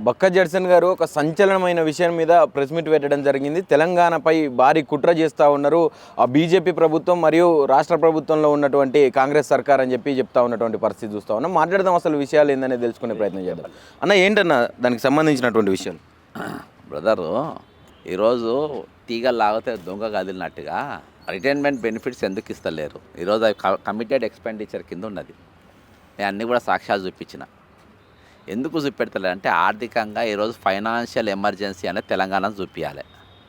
బక్క జడ్సన్ గారు ఒక సంచలనమైన విషయం మీద ప్రెస్ మీట్ పెట్టడం జరిగింది. తెలంగాణపై భారీ కుట్ర చేస్తూ ఉన్నారు ఆ బీజేపీ ప్రభుత్వం మరియు రాష్ట్ర ప్రభుత్వంలో ఉన్నటువంటి కాంగ్రెస్ సర్కార్ అని చెప్తా ఉన్నటువంటి పరిస్థితి చూస్తూ ఉన్నాం. మాట్లాడదాం, అసలు విషయాలు ఏందనేది తెలుసుకునే ప్రయత్నం చేద్దాం. అన్న, ఏంటన్నా దానికి సంబంధించినటువంటి విషయాలు? బ్రదరు, ఈరోజు తీగలు లాగితే దొంగ కదిలినట్టుగా రిటైర్మెంట్ బెనిఫిట్స్ ఎందుకు ఇస్తలేరు? ఈరోజు అవి కమిటెడ్ ఎక్స్పెండిచర్ కింద ఉన్నది. నేను అన్నీ కూడా సాక్ష్యాలు చూపించిన. ఎందుకు చూపెడతలేదు అంటే ఆర్థికంగా ఈరోజు ఫైనాన్షియల్ ఎమర్జెన్సీ అనేది తెలంగాణను చూపించాలి.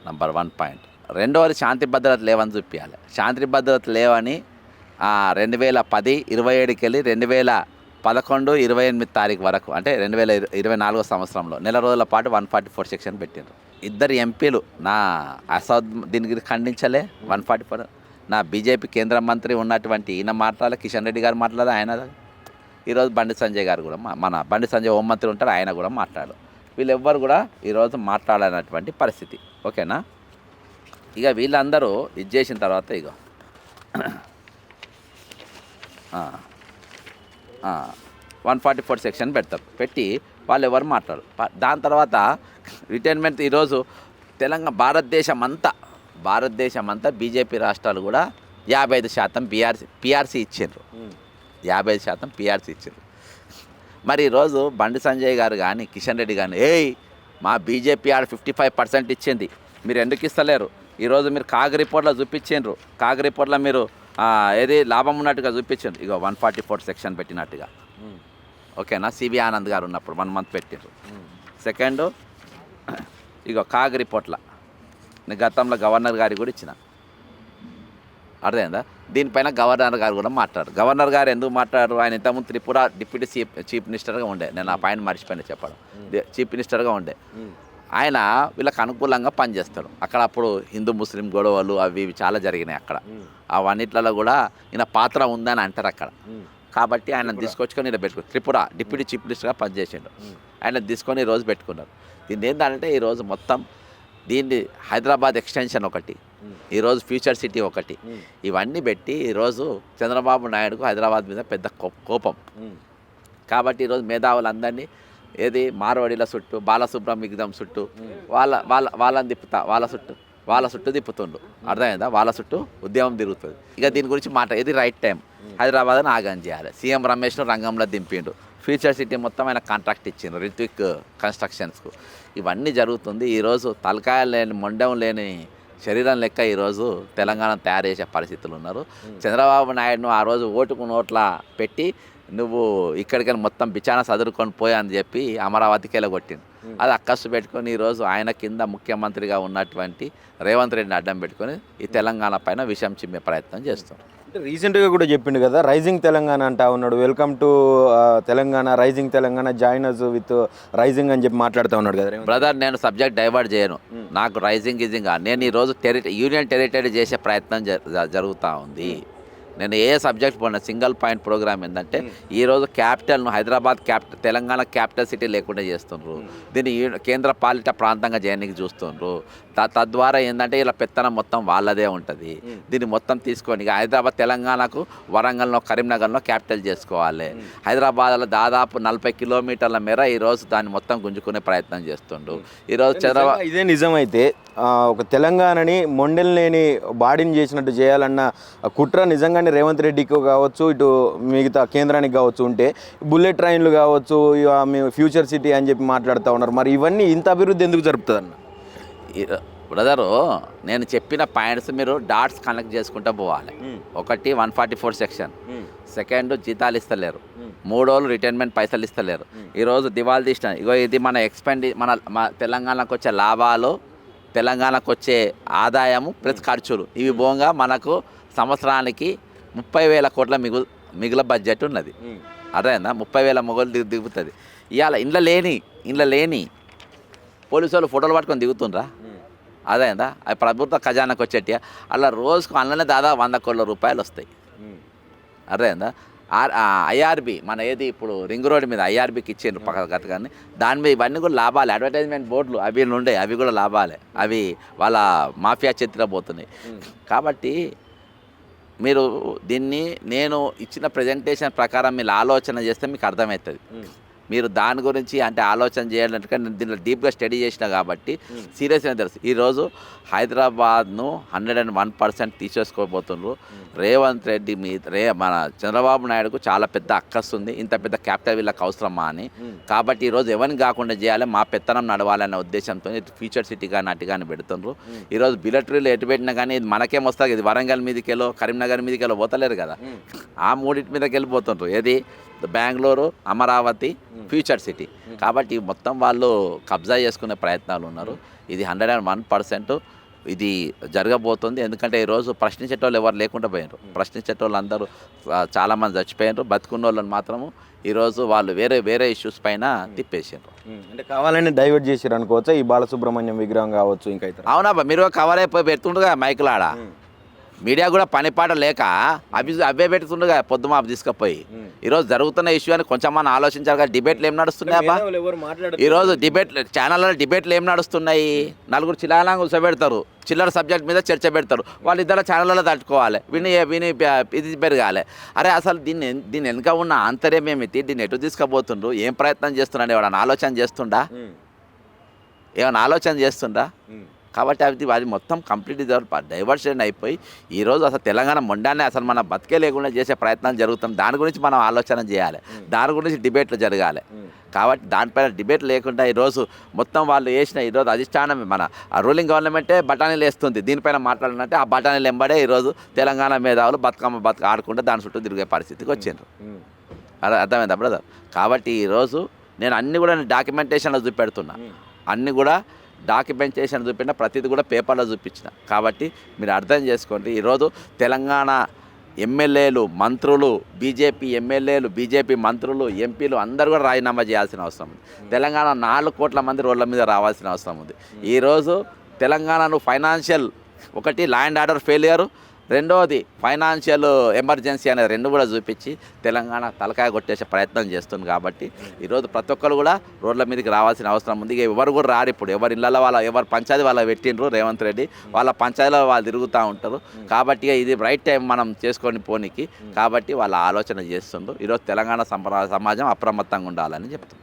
Number 1 point. రెండవది శాంతి భద్రత లేవని చూపించాలి. శాంతి భద్రత లేవని 2010, 27కి వెళ్ళి 2011, 28 తారీఖు వరకు అంటే 2024 సంవత్సరంలో నెల రోజుల పాటు 144 సెక్షన్ పెట్టిండ్రు. 2 ఎంపీలు నా అసద్ దీనికి ఖండించలే. 144 నా బీజేపీ కేంద్ర మంత్రి ఉన్నటువంటి ఈయన మాట్లాడాలి, కిషన్ రెడ్డి గారు మాట్లాడాలి, ఆయన. ఈరోజు బండి సంజయ్ గారు కూడా మన బండి సంజయ్ హోంమంత్రి ఉంటారు, ఆయన కూడా మాట్లాడు. వీళ్ళెవ్వరు కూడా ఈరోజు మాట్లాడనటువంటి పరిస్థితి. ఓకేనా? ఇక వీళ్ళందరూ ఇది చేసిన తర్వాత 144 సెక్షన్ పెడతారు. పెట్టి వాళ్ళు ఎవరు మాట్లాడు. దాని తర్వాత రిటైర్మెంట్ ఈరోజు భారతదేశం అంతా బీజేపీ రాష్ట్రాలు కూడా 55% పిఆర్సీ ఇచ్చిండ్రు. 55% పిఆర్సీ ఇచ్చిండ్రు. మరి ఈరోజు బండి సంజయ్ గారు కానీ కిషన్ రెడ్డి కానీ మా బీజేపీ 55% ఇచ్చింది, మీరు ఎందుకు ఇస్తలేరు? ఈరోజు మీరు కాగ్ రిపోర్ట్లో చూపించిండ్రు. కాగ్ రిపోర్ట్లో మీరు ఏది లాభం ఉన్నట్టుగా చూపించండి. 144 సెక్షన్ పెట్టినట్టుగా. ఓకేనా? సిబి ఆనంద్ గారు ఉన్నప్పుడు 1 మంత్ పెట్టిండ్రు. సెకండ్ కాగ్ రిపోర్ట్ల నేను గతంలో గవర్నర్ గారికి కూడా ఇచ్చిన. అర్థమైందా? దీనిపైన గవర్నర్ గారు కూడా మాట్లాడారు. గవర్నర్ గారు ఎందుకు మాట్లాడారు? ఆయన ఇంతకుముందు త్రిపుర డిప్యూటీ చీఫ్ మినిస్టర్గా ఉండే. నేను ఆ పాయింట్ మర్చిపోయినా చెప్పడం. చీఫ్ మినిస్టర్గా ఉండే ఆయన వీళ్ళకి అనుకూలంగా పనిచేస్తాడు. అక్కడ అప్పుడు హిందూ ముస్లిం గొడవలు అవి ఇవి చాలా జరిగినాయి అక్కడ. అవన్నిట్లలో కూడా ఈయన పాత్ర ఉందని అంటారు అక్కడ. కాబట్టి ఆయన తీసుకొచ్చుకొని ఇలా పెట్టుకుని త్రిపుర డిప్యూటీ చీఫ్ మినిస్టర్గా పనిచేసిండు. ఆయన తీసుకొని ఈరోజు పెట్టుకున్నారు. దీన్ని ఏంటంటే ఈరోజు మొత్తం దీన్ని హైదరాబాద్ ఎక్స్టెన్షన్ ఒకటి, ఈరోజు ఫ్యూచర్ సిటీ ఒకటి, ఇవన్నీ పెట్టి ఈరోజు చంద్రబాబు నాయుడుకు హైదరాబాద్ మీద పెద్ద కోపం. కాబట్టి ఈరోజు మేధావులందరినీ మార్వాడీల చుట్టూ, బాలసుబ్రహ్మణ్యం చుట్టూ వాళ్ళ చుట్టూ తిప్పుతుండు. అర్థమైందా? వాళ్ళ చుట్టూ ఉద్యమం తిరుగుతుంది. ఇక దీని గురించి ఇది రైట్ టైం. హైదరాబాద్ని ఆగం చేయాలి. సీఎం రమేష్ను రంగంలో దింపిండు. ఫ్యూచర్ సిటీ మొత్తం ఆయన కాంట్రాక్ట్ ఇచ్చిండు రిత్విక్ కన్స్ట్రక్షన్స్కు. ఇవన్నీ జరుగుతుంది. ఈరోజు తలకాయలు లేని, మొండం లేని శరీరం లెక్క ఈరోజు తెలంగాణ తయారు చేసే పరిస్థితులు ఉన్నారు. చంద్రబాబు నాయుడును ఆ రోజు ఓటుకు నోట్లా పెట్టి నువ్వు ఇక్కడికైనా మొత్తం బిచానా చదువుకొని పోయా అని చెప్పి అమరావతికి వెళ్ళగొట్టిండు. అది అక్కసు పెట్టుకొని ఈరోజు ఆయన కింద ముఖ్యమంత్రిగా ఉన్నటువంటి రేవంత్ రెడ్డిని అడ్డం పెట్టుకొని ఈ తెలంగాణ పైన విషం చిమ్మే ప్రయత్నం చేస్తున్నారు. అంటే రీసెంట్గా కూడా చెప్పిండు కదా, రైజింగ్ తెలంగాణ అంటా ఉన్నాడు. Welcome to Telangana, rising Telangana, join us with rising అని చెప్పి మాట్లాడుతూ ఉన్నాడు కదా. బ్రదర్, నేను సబ్జెక్ట్ డైవర్ట్ చేయను. నాకు రైజింగ్ నేను ఈరోజు యూనియన్ టెరిటరీ చేసే ప్రయత్నం జరుగుతూ ఉంది. నేను ఏ సబ్జెక్ట్ పోయినా సింగిల్ పాయింట్ ప్రోగ్రామ్ ఏంటంటే ఈరోజు క్యాపిటల్ను హైదరాబాద్ తెలంగాణ క్యాపిటల్ సిటీ లేకుండా చేస్తుండ్రు. దీన్ని కేంద్ర పాలిత ప్రాంతంగా చేయడానికి చూస్తుండ్రు. తద్వారా ఏంటంటే ఇలా పెత్తనం మొత్తం వాళ్ళదే ఉంటుంది. దీన్ని మొత్తం తీసుకొని హైదరాబాద్ తెలంగాణకు వరంగల్లో, కరీంనగర్లో క్యాపిటల్ చేసుకోవాలి. హైదరాబాద్లో దాదాపు 40 కిలోమీటర్ల మేర ఈరోజు దాన్ని మొత్తం గుంజుకునే ప్రయత్నం చేస్తుండ్రు. ఈరోజు చంద్రబాబు ఇదే నిజమైతే ఒక తెలంగాణని మొండెల్లేని బాడీని చేసినట్టు చేయాలన్న కుట్ర నిజంగానే రేవంత్ రెడ్డికి కావచ్చు, ఇటు మిగతా కేంద్రానికి కావచ్చు ఉంటే, బుల్లెట్ ట్రైన్లు కావచ్చు, ఫ్యూచర్ సిటీ అని చెప్పి మాట్లాడుతూ ఉన్నారు. మరి ఇవన్నీ ఇంత అభివృద్ధి ఎందుకు జరుపుతుందన్న? బ్రదరు, నేను చెప్పిన పాయింట్స్ మీరు డాట్స్ కనెక్ట్ చేసుకుంటూ పోవాలి. ఒకటి 144 సెక్షన్, సెకండ్ జీతాలు ఇస్తలేరు, 3 రోజులు రిటైర్మెంట్ పైసలు ఇస్తలేరు. ఈరోజు దివాళీ తీసిన ఇది మన తెలంగాణకు వచ్చే లాభాలు, తెలంగాణకు వచ్చే ఆదాయము ప్లస్ ఖర్చులు, ఇవి పోగా మనకు సంవత్సరానికి 30,000 కోట్ల మిగుల బడ్జెట్ ఉన్నది. అర్థమైందా? 30,000 మొగలు దిగుతుంది. ఇవాళ ఇండ్ల లేని పోలీసు వాళ్ళు ఫోటోలు పట్టుకొని దిగుతుండ్రా. అదేందా? అది ప్రభుత్వ ఖజానాకు వచ్చేటి అలా రోజుకు అందులోనే దాదాపు 100 కోట్ల రూపాయలు వస్తాయి. అర్థమైందా? ఐఆర్బి మన ఇప్పుడు రింగ్ రోడ్ మీద ఐఆర్బికి ఇచ్చిండ్రు గత కానీ దాని మీద ఇవన్నీ కూడా లాభాలే. అడ్వర్టైజ్మెంట్ బోర్డులు అవి ఉండే, అవి కూడా లాభాలే. అవి వాళ్ళ మాఫియా చేతిలో పోతున్నాయి. కాబట్టి మీరు దీన్ని నేను ఇచ్చిన ప్రజెంటేషన్ ప్రకారం మీరు ఆలోచన చేస్తే మీకు అర్థమవుతుంది. మీరు దాని గురించి అంటే ఆలోచన చేయాలంటే నేను దీంట్లో డీప్గా స్టడీ చేసిన కాబట్టి సీరియస్గా తెలుసు. ఈరోజు హైదరాబాద్ను 101% తీసేసుకోబోతున్నారు. రేవంత్ రెడ్డి మన చంద్రబాబు నాయుడుకు చాలా పెద్ద అక్కస్తుంది, ఇంత పెద్ద క్యాపిటల్ వీళ్ళకి అవసరమా అని. కాబట్టి ఈరోజు ఎవరిని కాకుండా చేయాలి, మా పెత్తనం నడవాలనే ఉద్దేశంతో ఫ్యూచర్ సిటీ కానీ అటు కానీ పెడుతున్నారు. ఈరోజు బిలటరీలు ఎటు పెట్టినా కానీ ఇది మనకేం వస్తుంది, ఇది వరంగల్ మీదకెళ్ళో కరీంనగర్ మీదకెళ్ళో పోతలేరు కదా, ఆ మూడింటి మీదకి వెళ్ళిపోతుండ్రు. ఏది బెంగళూరు, అమరావతి, ఫ్యూచర్ సిటీ. కాబట్టి మొత్తం వాళ్ళు కబ్జా చేసుకునే ప్రయత్నాలు ఉన్నారు. ఇది 101% ఇది జరగబోతుంది. ఎందుకంటే ఈరోజు ప్రశ్నించేటోళ్ళు ఎవరు లేకుండా పోయినారు. ప్రశ్నించేటోళ్ళు అందరూ చాలామంది చచ్చిపోయినారు. బతుకున్న వాళ్ళని మాత్రము ఈరోజు వాళ్ళు వేరే వేరే ఇష్యూస్ పైన తిప్పేసారు. అంటే కావాలని డైవర్ట్ చేసారు అనుకోవచ్చా ఈ బాలసుబ్రహ్మణ్యం విగ్రహం కావచ్చు ఇంకా ఇతర? అవునా, మీరు కవర్ అయిపోయి పెడుతుండగా మైకులాడ మీడియా కూడా పనిపాట లేక అవే పెడుతుండగా పొద్దుమాపు తీసుకుపోయి. ఈరోజు జరుగుతున్న ఇష్యూ అని కొంచెం మనం ఆలోచించాలి కదా. డిబేట్లు ఏం నడుస్తున్నాయా ఈరోజు? ఛానల్లో డిబేట్లు ఏం నడుస్తున్నాయి? నలుగురు చిలాలా కూర్చోబెడతారు, చిల్లర సబ్జెక్ట్ మీద చర్చ పెడతారు. వాళ్ళిద్దరు ఛానళ్ళలో తట్టుకోవాలి, విని ఇది పెరగాలి. అరే అసలు దీని వెనుక ఉన్న ఆంతర్యం ఏమిటి, దీన్ని ఎటు తీసుకుపోతుండ్రు, ఏం ప్రయత్నం చేస్తున్నాడు, ఏమైనా ఆలోచన చేస్తుండా, కాబట్టి అది మొత్తం కంప్లీట్ డైవర్షన్ అయిపోయి ఈరోజు అసలు తెలంగాణ మొండాన్ని అసలు మన బతికే లేకుండా చేసే ప్రయత్నాలు జరుగుతుంది. దాని గురించి మనం ఆలోచన చేయాలి, దాని గురించి డిబేట్లు జరగాలి. కాబట్టి దానిపైన డిబేట్ లేకుండా ఈరోజు మొత్తం వాళ్ళు వేసిన ఈరోజు అధిష్టానం మన రూలింగ్ గవర్నమెంటే బఠానీలు వేస్తుంది. దీనిపైన మాట్లాడాలంటే ఆ బఠానీలు ఎంబడే ఈరోజు తెలంగాణ మేధావులు బతుకమ్మ ఆడుకుంటే దాని చుట్టూ తిరిగే పరిస్థితికి వచ్చిండ్రు. అర్థమైందా బ్రదర్? కాబట్టి ఈరోజు నేను అన్నీ కూడా డాక్యుమెంటేషన్లో చూపెడుతున్నా, అన్నీ కూడా డాక్యుమెంటేషన్ చూపిన ప్రతిదీ కూడా పేపర్లో చూపించిన. కాబట్టి మీరు అర్థం చేసుకోండి, ఈరోజు తెలంగాణ ఎమ్మెల్యేలు, మంత్రులు, బీజేపీ ఎమ్మెల్యేలు, బీజేపీ మంత్రులు, ఎంపీలు అందరూ కూడా రాజీనామా చేయాల్సిన అవసరం ఉంది. తెలంగాణ 4 కోట్ల మంది రోడ్ల మీద రావాల్సిన అవసరం ఉంది. ఈరోజు తెలంగాణను ఫైనాన్షియల్ ఒకటి లా అండ్ ఆర్డర్ ఫెయిలియరు, రెండవది ఫైనాన్షియల్ ఎమర్జెన్సీ అనేది రెండు కూడా చూపించి తెలంగాణ తలకాయ కొట్టేసే ప్రయత్నం చేస్తుంది. కాబట్టి ఈరోజు ప్రతి ఒక్కరు కూడా రోడ్ల మీదకి రావాల్సిన అవసరం ఉంది. ఇక ఎవరు కూడా రారు. ఇప్పుడు ఎవరి ఇళ్ళలో ఎవరు పంచాయతీ వాళ్ళ పెట్టిండ్రు రేవంత్ రెడ్డి, వాళ్ళ పంచాయతీలో వాళ్ళు తిరుగుతూ ఉంటారు. కాబట్టి ఇది రైట్ టైం మనం చేసుకొని పోనీకి. కాబట్టి వాళ్ళ ఆలోచన చేస్తుండ్రు. ఈరోజు తెలంగాణ సమాజం అప్రమత్తంగా ఉండాలని చెప్తుంది.